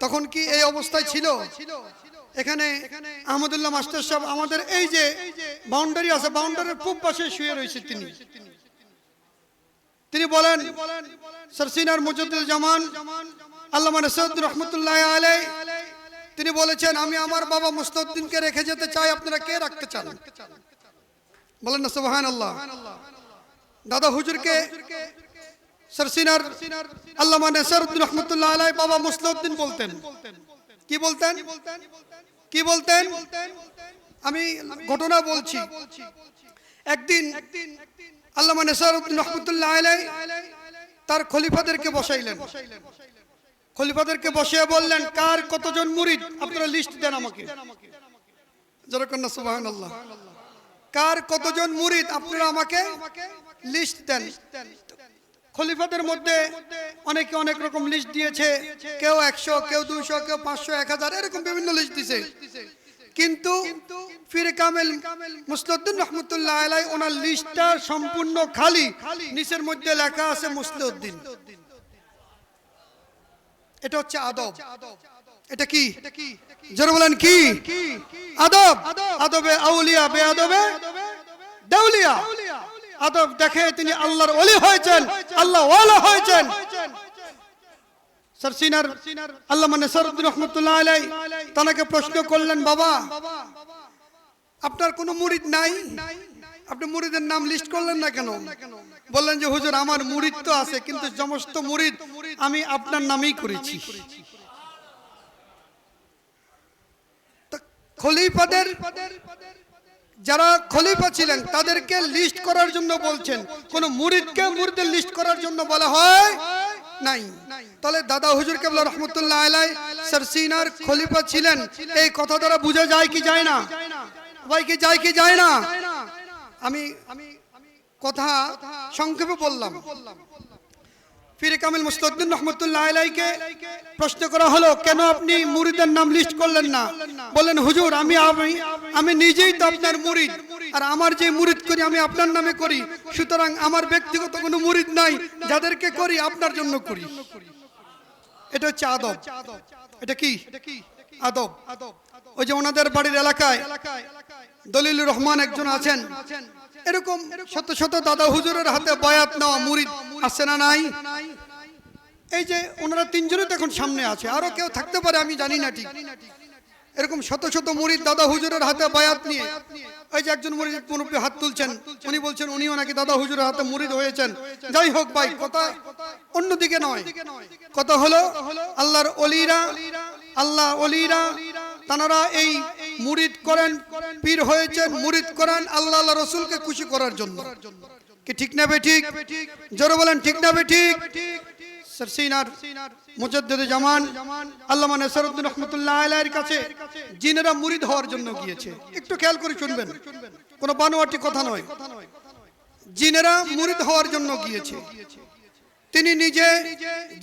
তখন কি এই অবস্থায় ছিল? এখানে আহমদুল্লাহ মাস্টার সাহেব আমাদের এই যে বাউন্ডারি আছে, বাউন্ডারির পূব পাশে শুয়ে রয়েছে। তিনি বলেন, সরসিনার মুজাদ্দিদ জামান আল্লামা নাসিরউদ্দিন রহমতুল্লাহ আলাইহি তিনি বলেছেন, আমি আমার বাবা মুস্তাউদ্দিনকে রেখে যেতে চাই, আপনারা কে রাখতে চান? বলেন না সুবহানাল্লাহ। দাদা হুজুরকে সরসিনার আল্লামা নাসিরউদ্দিন রহমতুল্লাহ আলাইহি বাবা মুস্তাউদ্দিন বলতেন। কি বলতেন? কি বলতেন? আমি ঘটনা বলছি। একদিন আল্লামা নাসিরউদ্দিন রহমতুল্লাহ আলাইহি তার খলিফাদেরকে বসাইলেন। খলিফাদেরকে বসিয়ে বললেন, কার কতজন মুরিদ আপনারা লিস্ট দেন আমাকে। যেরকম না সুবহানাল্লাহ। কার কতজন মুরিদ আপনারা আমাকে লিস্ট দেন। খলিফাদের মধ্যে অনেকে অনেক রকম লিস্ট দিয়েছে, কেউ 100, কেউ 200, কেউ 500, 1000 এরকম বিভিন্ন লিস্ট দিয়েছে। কিন্তু পীর কামেল মুসলিউদ্দিন রহমতুল্লাহ আলাইহি ওনার লিস্টটা সম্পূর্ণ খালি, নিচের মধ্যে লেখা আছে মুসলিউদ্দিন। এটা হচ্ছে আদব। এটা কি? জোরে বলেন কি? আদব। আদবে আউলিয়া, বেআদবে দেউলিয়া। আদব দেখে তিনি আল্লাহর ওলি হয়েছেন, আল্লাহ ওয়ালা হয়েছেন। সরসিনার আল্লামা নাসিরউদ্দিন রহমতুল্লাহ আলাইহি তাকে প্রশ্ন করলেন, বাবা আপনার কোনো মুরিদ নাই, আপনি মুরিদের নাম লিস্ট করলেন না কেন? বললেন যে হুজুর আমার মুরিদ তো আছে, কিন্তু সমস্ত মুরিদ আমি আপনার নামেই করেছি। খলিফাদের যারা খলিফা ছিলেন তাদেরকে লিস্ট করার জন্য বলছেন, কোন মুরিদকে মুরিদের লিস্ট করার জন্য বলা হয় নাই। তাহলে দাদা হুজুর কেবলা রহমতুল্লাহ আলাইহি সরসিনার খলিফা ছিলেন, এই কথা দ্বারা বোঝা যায় কি যায় না? ভাই কি যায় কি যায় না? আমি কথা সংক্ষেপে বললাম। পীর কামেল মুস্তাউদ্দিন রহমতুল্লাহ আলাইহিকে প্রশ্ন করা হলো, কেন আপনি মুরিদের নাম লিস্ট করলেন না? বলেন, হুজুর আমি নিজেই তো আপনার মুরিদ, আর আমার যে মুরিদ করি আমি আপনার নামে করি, সুতরাং আমার ব্যক্তিগত কোনো মুরিদ নাই, যাদেরকে করি আপনার জন্য করি। এটা হচ্ছে আদব। এটা কি আদব? ওই যে ওনাদের বাড়ির এলাকায় দলিলুর রহমান একজন আছেন, এরকম শত শত দাদা হুজুরের হাতে বায়াত নেওয়া মুরিদ আছে না নাই? এই যে ওনারা তিনজনই তো এখন সামনে আছে, আরো কেউ থাকতে পারে আমি জানি না ঠিক। এরকম শত শত মুরিদ দাদা হুজুরের হাতে বায়াত নিয়ে, ওই যে একজন মুরিদ মুরব্বী হাত তুলছেন, উনি বলছেন উনিও নাকি দাদা হুজুরের হাতে মুরিদ হয়েছেন। যাই হোক ভাই, কথা অন্যদিকে নয়। কথা হলো আল্লাহর ওলিরা, আল্লাহ ওলিরা তারা এই মুরিদ করেন, পীর হয়েছেন, মুরিদ করেন আল্লাহ আল্লাহ রসুলকে খুশি করার জন্য। কি ঠিক না বেঠিক? জোরে বলেন ঠিক না বেঠিক? সরসিনার মুজাদ্দিদ জামান আল্লামা নাসিরউদ্দিন রহমতুল্লাহ আলাইহির কাছে জিনেরা মুরিদ হওয়ার জন্য গিয়েছে। একটু খেয়াল করে শুনবেন, কোনো বানোয়াটি কথা নয়। জিনেরা মুরিদ হওয়ার জন্য গিয়েছে। তিনি নিজে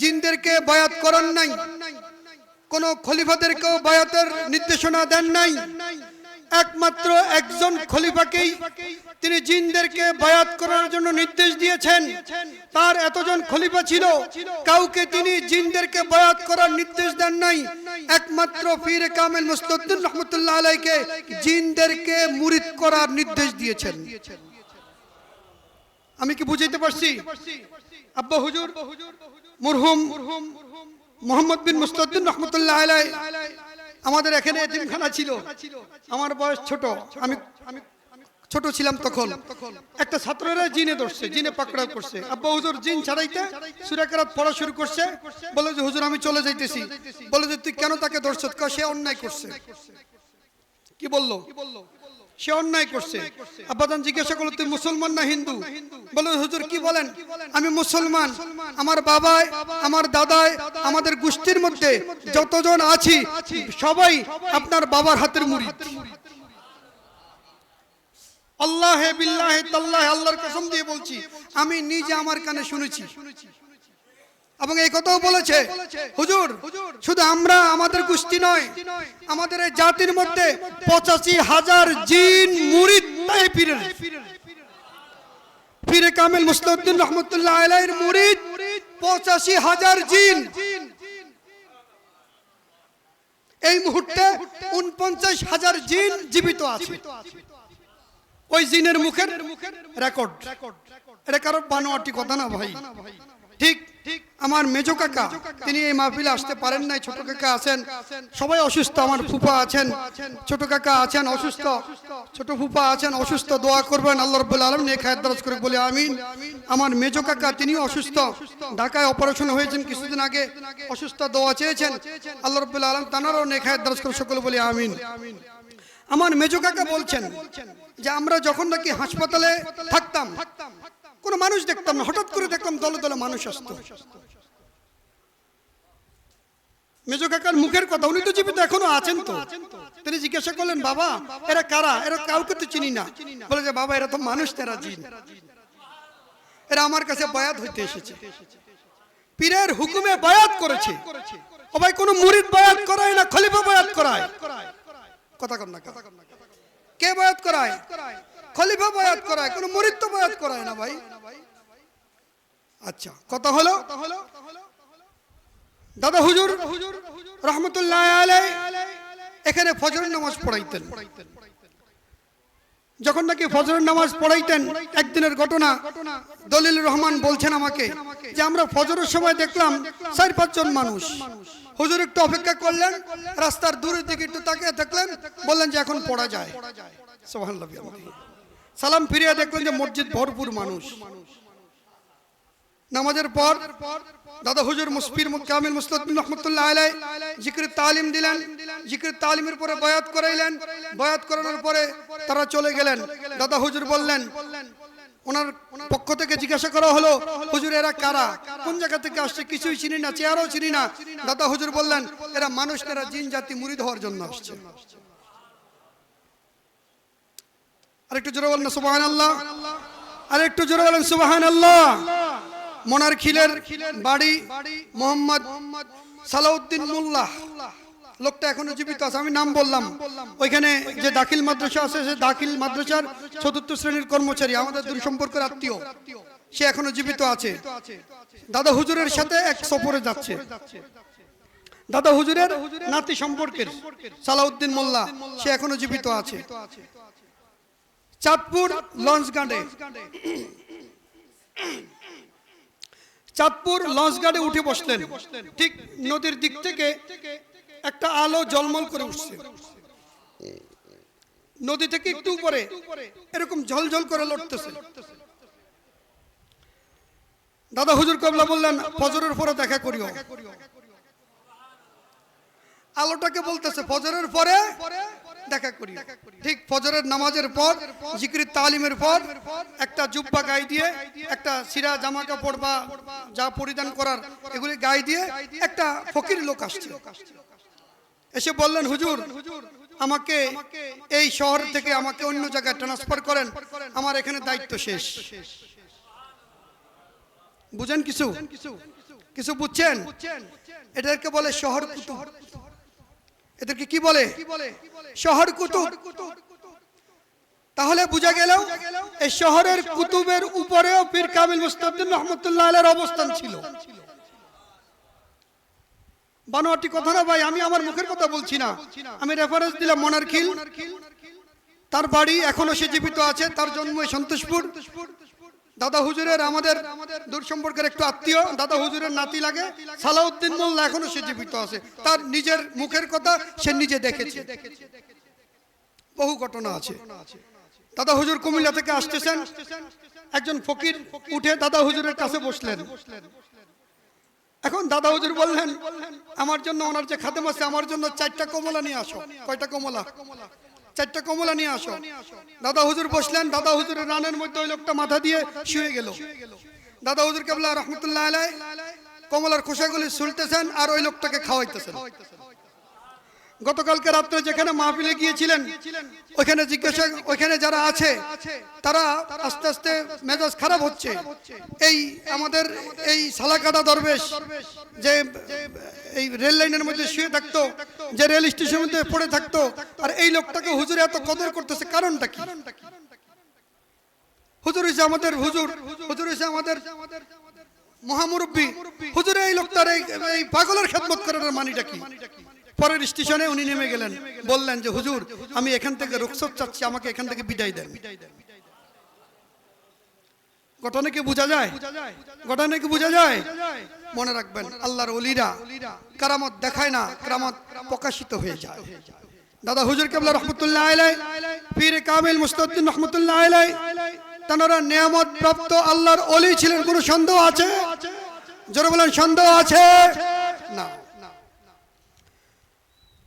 জিনদেরকে বায়াত করান নাই, কোন খলিফাদেরকেও বায়াতের নির্দেশনা দেন নাই। একমাত্র একজন খলিফাকেই তিনি জিনদেরকে বায়াত করার জন্য নির্দেশ দিয়েছেন। তার এতজন খলিফা ছিল, কাউকে তিনি জিনদেরকে বায়াত করার নির্দেশ দেন নাই। একমাত্র পীর কামেল মুস্তাউদ্দিন রহমতুল্লাহ আলাইহিকে জিনদেরকে মুরিদ করার নির্দেশ দিয়েছেন। আমি কি বুঝাইতে পারছি? আব্বা হুজুর মরহুম মোহাম্মদ বিন মুস্তাউদ্দিন রহমতুল্লাহ আলাইহি আমাদের এখানে এতিমখানা ছিল। আমার বয়স ছোট, আমি ছোট ছিলাম তখন। একটা ছাত্ররা জিনে ধরছে, জিনে পাকড়াও করছে। আব্বা হুজুর জিন ছাড়াইতে সূরা কেরাত পড়া শুরু করছে। বলে যে হুজুর আমি চলে যাইতেছি। বলে যে তুই কেন তাকে ধরছ? সে অন্যায় করছে। কি বললো? সে অন্যায় করছে। আব্বাজান জিজ্ঞাসা করলো তুই মুসলমান না হিন্দু? বলে হুজুর কি বলেন? আমি মুসলমান। আমার বাবায়, আমার দাদায়, আমাদের গোষ্ঠীর মধ্যে যতজন আছি সবাই আপনার বাবার হাতের মুরিদ। আল্লাহে বিল্লাহে তাল্লাহে, আল্লাহর কসম দিয়ে বলছি, আমি নিজে আমার কানে শুনেছি। এবং এই কথাও বলেছে হুজুর শুধু আমরা, আমাদের গোষ্ঠী নয়, আমাদের এই জাতির মধ্যে 85,000 জিন মুরিদ তাই পীরের। পীর কামেল মুস্তাউদ্দিন রহমতুল্লাহ আলাইহির মুরিদ 85,000 জিন। এই মুহূর্তে ৪৯,০০০ জিন জীবিত আছে। ওই জিনের মুখের রেকর্ড। এটা কারো বানোয়াটি কথা না ভাই। ঠিক আমার মেজো কাকা, তিনি এই মাহফিলে আসতে পারেন নাই। ছোট কাকা আছেন, সবাই অসুস্থ। আমার ফুফা আছেন, ছোট কাকা আছেন অসুস্থ, ছোট ফুফা আছেন অসুস্থ। দোয়া করবেন আল্লাহ রাব্বুল আলামিন নেক হায়াত দারাজ করে বলে আমিন। আমার মেজো কাকা তিনিও অসুস্থ, ঢাকায় অপারেশন হয়েছেন কিছুদিন আগে, অসুস্থ, দোয়া চেয়েছেন আল্লাহ রাব্বুল আলামিন তানারও নেক হায়াত দারাজ করে সকলে বলে আমিন। আমার মেজো কাকা বলছেন যে আমরা যখন নাকি হাসপাতালে থাকতাম কোনো মানুষ দেখতাম না, হঠাৎ করে দেখতাম দলে দলে মানুষ আসতো। মেজো কাকার মুখের কথা, উনি তো জীবিত এখনো আছেন। তো তিনি জিজ্ঞাসা করলেন, বাবা এরা কারা? এরা কাউকে তো চিনি না। বলে যে বাবা এরা তো মানুষ, তারা জিন। এরা আমার কাছে বায়াত হইতে এসেছে, পীরের হুকুমে বায়াত করেছে। ও ভাই কোন মুরিদ বায়াত করায় না, খলিফা বায়াত করায়। কথা কর না, কে বায়াত করায়? খলিফা বায়াত করায়, কোন মুরিদ তো বায়াত করায় না ভাই। আচ্ছা, কথা হলো দাদা হুজুর রহমতুল্লাহ আলাইহি এখানে ফজরের নামাজ পড়াইতেন। যখন নাকি ফজরের নামাজ পড়াইতেন, একদিনের ঘটনা দলিলুর রহমান বলছেন আমাকে যে আমরা ফজরের সময় দেখলাম ৪-৫ জন মানুষ। হুজুর একটু অপেক্ষা করলেন, রাস্তার দূরের দিকে একটু তাকিয়ে দেখলেন, বললেন যে এখন পড়া যায়। সুবহানাল্লাহ। সালাম ফিরিয়ে দেখলেন যে মসজিদ ভরপুর মানুষ। নামাজের পর দাদা হুজুর মুসফির কামিল মুসলিম রহমতুল্লাহ আলাইহি জিকির তালিম দিলেন। জিকির তালিমের পরে বায়াত করাইলেন। বায়াত করানোর পরে তারা চলে গেলেন। দাদা হুজুর বললেন, ওনার পক্ষ থেকে জিজ্ঞাসা করা হলো, হুজুর এরা কারা, কোন জায়গা থেকে আসছে? কিছুই চিনি না, চেহারাও চিনি না। দাদা হুজুর বললেন, এরা মানুষ, এরা জিন জাতি, মুরিদ হওয়ার জন্য আসছে। আরেকটু জোরে বলেন সুবহানাল্লাহ, আরেকটু জোরে বলেন সুবহানাল্লাহ। মনারখিলের বাড়ি মোহাম্মদ সালাউদ্দিন মোল্লা, লোকটা এখনো জীবিত আছে। আমি নাম বললাম, ওইখানে যে দাখিল মাদ্রাসা আছে, সে দাখিল মাদ্রাসার ৪র্থ শ্রেণীর কর্মচারী, আমাদের দূর সম্পর্কের আত্মীয়, সে এখনো জীবিত আছে। দাদা হুজুরের সাথে এক সফরে যাচ্ছে। দাদা হুজুরের নাতি সম্পর্কের সালাউদ্দিন মোল্লা, সে এখনো জীবিত আছে। চাঁদপুর লঞ্চ ঘাটে, চাঁদপুর লঞ্চ ঘাটে উঠে বসলেন। ঠিক নদীর দিক থেকে একটা আলো জলমল করে উঠছে। নদী থেকে একটু উপরে এরকম ঝলঝল করে লড়তেছে। দাদা হুজুর কবলা বললেন, ফজরের পরে দেখা করিও। আলোটাকে বলতেছে ফজরের পরে দেখা করি। ঠিক ফজরের নামাজের পর, জিকির তালিমের পর, একটা জুব্বা গায়ে দিয়ে, একটা সিরা জামা কাপড় বা যা পরিধান করার এগুলি গায়ে দিয়ে একটা ফকির লোক আসছে। এসে বললেন, হুজুর আমাকে এই শহর থেকে আমাকে অন্য জায়গায় ট্রান্সফার করেন, আমার এখানে দায়িত্ব শেষ। বুঝেন কিছু কিছু বুঝছেন? এদেরকে বলে শহর কুতুব। এদেরকে কি বলে? শহর কুতুব। তাহলে বুঝা গেল এই শহরের কুতুবের উপরেও পীর কামিল মুস্তাফিদ রহমতুল্লাহ আলাইহির অবস্থান ছিল। বানোয়াটি কথা না ভাই, আমি আমার মুখের কথা বলছি না, আমি রেফারেন্স দিলাম মনারখিল। তার বাড়ি এখনো সে জীবিত আছে, তার জন্ম সন্তোষপুর। দাদা হুজুরের আমাদের দূর সম্পর্কের একটু আত্মীয়, দাদা হুজুরের নাতি লাগে। সালাউদ্দিন মোল্লা এখনো সে জীবিত আছে, তার নিজের মুখের কথা সে নিজে দেখেছে। বহু ঘটনা আছে। দাদা হুজুর কুমিল্লা থেকে আসতেছেন, একজন ফকির উঠে দাদা হুজুরের কাছে বসলেন। এখন দাদা হুজুর বললেন, আমার জন্য, ওনার যে খাদেম আছে, আমার জন্য 4টা কমলা নিয়ে আসো। কয়টা কমলা? 4টা কমলা নিয়ে আসো। দাদা হুজুর বসলেন। দাদা হুজুরের রানের মধ্যে ওই লোকটা মাথা দিয়ে শুয়ে গেল। দাদা হুজুর কেবলা রহমতুল্লাহ আলাইহি কমলার খোসাগুলি ছুলতেছেন আর ওই লোকটাকে খাওয়াইতেছেন। গতকালকে রাত্রে যেখানে মাহফিলে গিয়েছিলেন, ওইখানে জিজ্ঞাসা, ওইখানে যারা আছে তারা আস্তে আস্তে মেজাজ খারাপ হচ্ছে। এই আমাদের এই সালাকাটা দরবেশ যে এই রেল লাইনের মধ্যে শুয়ে থাকতো, যে রেল স্টেশনের মধ্যে পড়ে থাকতো, আর এই লোকটাকে হুজুর এত কদর করতেছে, কারণটা কি? হুজুর হইছে আমাদের হুজুর, হুজুর হইছে আমাদের মহামুরব্বী। হুজুর এই লোকটার এই পাগলের খেদমত করার মানিটা কি? পরের স্টেশনে উনি নেমে গেলেন, বললেন যে হুজুর আমি এখান থেকে রুখসত চাচ্ছি, আমাকে এখান থেকে বিদায় দেন। ঘটনা কি বোঝা যায়? ঘটনা কি বোঝা যায়? মনে রাখবেন আল্লাহর ওলিরা কারামত দেখায় না, কারামত প্রকাশিত হয়ে যায়। দাদা হুজুর কেবলা রহমতুল্লাহ আলাইহি, পীর কামিল মুস্তাউদ্দিন রহমতুল্লাহ আলাইহি, তারা নিয়ামত প্রাপ্ত আল্লাহর ওলি ছিলেন। কোনো সন্দেহ আছে? জোরে বলেন, সন্দেহ আছে? না।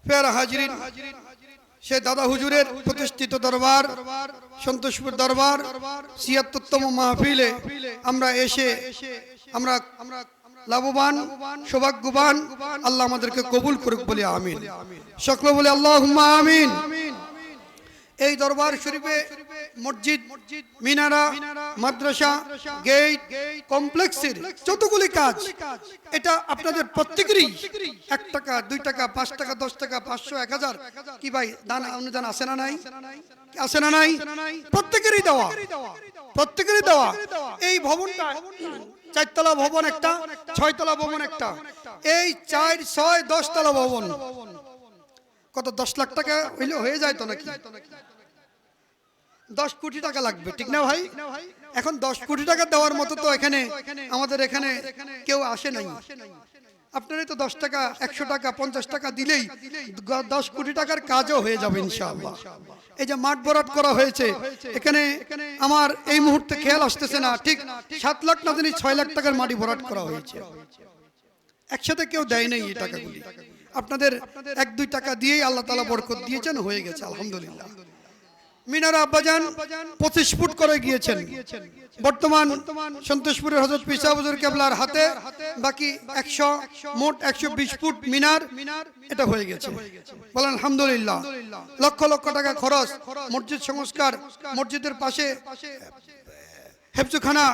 প্যারা হাজরিন, সে দাদা হুজুরের প্রতিষ্ঠিত দরবার সন্তোষপুর দরবার ৭৬তম মাহফিলে আমরা এসে আমরা লাভবান সৌভাগ্যবান। আল্লাহ আমাদেরকে কবুল করুক বলে আমিন। সকলে বলে আল্লাহুম্মা আমিন। এই দরবার শরীফে মসজিদ, মিনারা, মাদ্রাসা, গেট, কমপ্লেক্সের যতগুলি কাজ, এটা আপনাদের প্রত্যেকেরই 1 টাকা 2 টাকা 5 টাকা 10 টাকা 500 1000 কি ভাই দান অনুদান আছে না নাই? আছে না নাই? প্রত্যেকেরই দেওয়া, প্রত্যেকেরই দেওয়া। এই ভবনটা 4 তলা ভবন একটা, 6 তলা ভবন একটা, এই 4 6 10 তলা ভবন কত 10 লাখ টাকা হইলে হয়ে যায় তো নাকি? 10 কোটি টাকা লাগবে, ঠিক না ভাই? এখন 10 কোটি টাকা দেওয়ার মতো তো এখানে আমাদের এখানে কেউ আসে নাই। আপনারই তো 10 টাকা 100 টাকা 50 টাকা দিলেই 10 কোটি টাকার কাজও হয়ে যাবে ইনশাআল্লাহ। এই যে মাঠ ভরাট করা হয়েছে, এখানে আমার এই মুহূর্তে খেয়াল আসতেছে না, ঠিক 7 লাখ না জানি 6 লাখ টাকার মাটি ভরাট করা হয়েছে। একসাথে কেউ দেয় নাই এই টাকাগুলি, আপনাদের 1-2 টাকা দিয়েই আল্লাহ তাআলা বরকত দিয়েছেন, হয়ে গেছে আলহামদুলিল্লাহ। মিনারা আব্বাজান 25 ফুট করে গিয়েছেন। বর্তমান সন্তোষপুরের হযরত পীর সাহেব হুজুর কেবলার হাতে বাকি 100 মোট 120 ফুট মিনার এটা হয়ে গেছে। বলেন আলহামদুলিল্লাহ। লক্ষ লক্ষ টাকা খরচ, মসজিদ সংস্কার, মসজিদের পাশে হেফজখানা,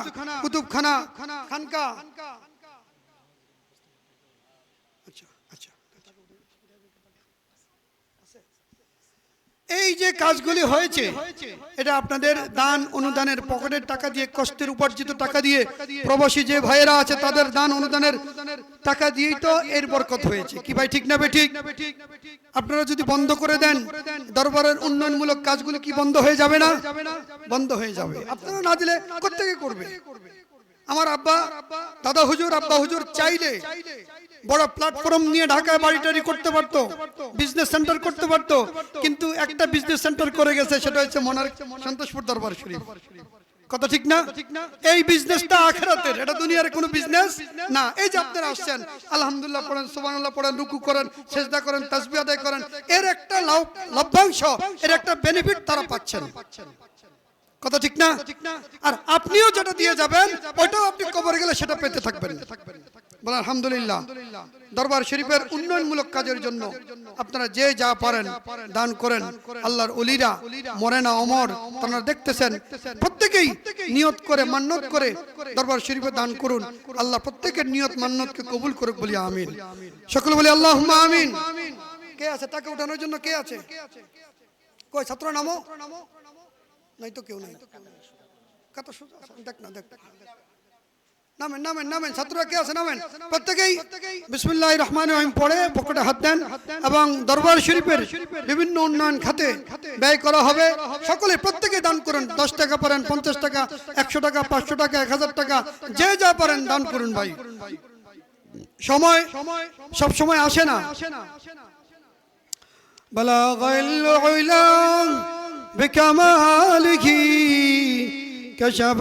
কুতুবখানা, খানকা। এই যে কাজগুলি হয়েছে এটা আপনাদের দান অনুদানের পকেটের টাকা দিয়ে, কষ্টের উপার্জিত টাকা দিয়ে, প্রবাসী যে ভাইয়েরা আছে তাদের দান অনুদানের টাকা দিয়েই তো এর বরকত হয়েছে। কি ভাই ঠিক না বেঠিক? আপনারা যদি বন্ধ করে দেন দরবারের উন্নয়নমূলক কাজগুলো কি বন্ধ হয়ে যাবে না? বন্ধ হয়ে যাবে। আপনারা না দিলে কোত্থেকে করবে? আমার আব্বা দাদা হুজুর আব্বা হুজুর চাইলে বড় প্ল্যাটফর্ম নিয়ে ঢাকায় বাড়িটারি করতে পারতো, বিজনেস সেন্টার করতে পারতো, কিন্তু একটা বিজনেস সেন্টার করে গেছে, সেটা হচ্ছে মনার সন্তোষপুর দরবার শরীফ। কথা ঠিক না? এই বিজনেসটা আখিরাতের, এটা দুনিয়ার কোনো বিজনেস না। এই যে আপনারা আসছেন, আলহামদুলিল্লাহ পড়েন, সুবহানাল্লাহ পড়েন, রুকু করেন, সিজদা করেন, তাসবিহ আদায় করেন, এর একটা লভ্যাংশ, এর একটা বেনিফিট তারা পাচ্ছেন। কথা ঠিক না? আর আপনিও যেটা দিয়ে যাবেন ওইটাও আপনি কবরে গেলে সেটা পেতে থাকবেন। বলেন আলহামদুলিল্লাহ। দরবার শরীফের উন্নয়নমূলক কাজের জন্য আপনারা যে যা পারেন দান করেন। আল্লাহর ওলিরা মরে না, অমর, আপনারা দেখতেছেন। প্রত্যেকেই নিয়ত করে মান্নত করে দরবার শরীফে দান করুন। আল্লাহ প্রত্যেকের নিয়ত মান্নতকে কবুল করুক বলি আমিন। সকলে বলি আল্লাহুম্মা আমিন। কে আছে টাকা উঠানোর জন্য? কে আছে? কই ছাত্র নামো? নাই তো কেউ নাই। কত সোজা, দেখ না, দেখ। নামেন নামেন নামেন, ছাত্ররা কে আছে নামেন। প্রত্যেকেই বিসমিল্লাহির রহমানির রহিম পড়ে পকেটে হাত দেন এবং দরবার শরীফের বিভিন্ন উন্নয়ন খাতে ব্যয় করা হবে। সকলে প্রত্যেকে দান করুন। 10 টাকা পারেন, 50 টাকা, 100 টাকা, 500 টাকা, 1000 টাকা, যে যা পারেন দান করুন ভাই। সময় সব সময় আসে না। বালাগাল উলা বিকামালিহি কাশাফ